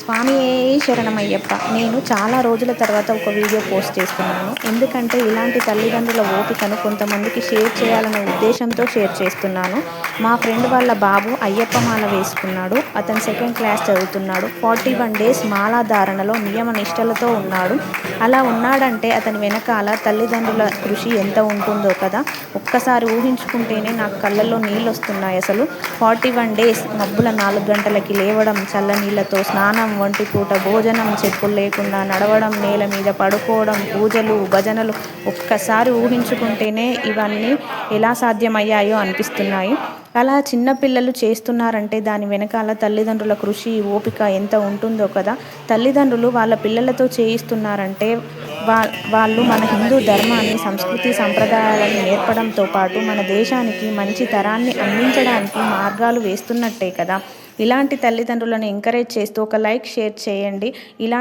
స్వామియే శరణమయ్యప్ప. నేను చాలా రోజుల తర్వాత ఒక వీడియో పోస్ట్ చేస్తున్నాను. ఎందుకంటే ఇలాంటి తల్లిదండ్రుల ఓపికను కొంతమందికి షేర్ చేయాలనే ఉద్దేశంతో షేర్ చేస్తున్నాను. మా ఫ్రెండ్ వాళ్ళ బాబు అయ్యప్ప మాల వేసుకున్నాడు. అతను సెకండ్ క్లాస్ చదువుతున్నాడు. 41 డేస్ మాలా ధారణలో నియమ నిష్టలతో ఉన్నాడు. అలా ఉన్నాడంటే అతని వెనకాల తల్లిదండ్రుల కృషి ఎంత ఉంటుందో కదా. ఒక్కసారి ఊహించుకుంటేనే నాకు కళ్ళల్లో నీళ్ళు వస్తున్నాయి. అసలు 41 డేస్ మబ్బుల 4 గంటలకి లేవడం, చల్లనీళ్ళతో స్నానం, ఒంటిపూట భోజనం, చెప్పులు లేకుండా నడవడం, నేల మీద పడుకోవడం, పూజలు, భజనలు. ఒక్కసారి ఊహించుకుంటేనే ఇవన్నీ ఎలా సాధ్యమయ్యాయో అనిపిస్తున్నాయి. అలా చిన్నపిల్లలు చేస్తున్నారంటే దాని వెనకాల తల్లిదండ్రుల కృషి, ఓపిక ఎంత ఉంటుందో కదా. తల్లిదండ్రులు వాళ్ళ పిల్లలతో చేయిస్తున్నారంటే వాళ్ళు మన హిందూ ధర్మాన్ని, సంస్కృతి, సంప్రదాయాలను నేర్పడంతో పాటు మన దేశానికి మంచి తరాన్ని అందించడానికి మార్గాలు వేస్తున్నట్టే కదా. ఇలాంటి తల్లిదండ్రులను ఎంకరేజ్ చేస్తూ ఒక లైక్, షేర్ చేయండి. ఇలా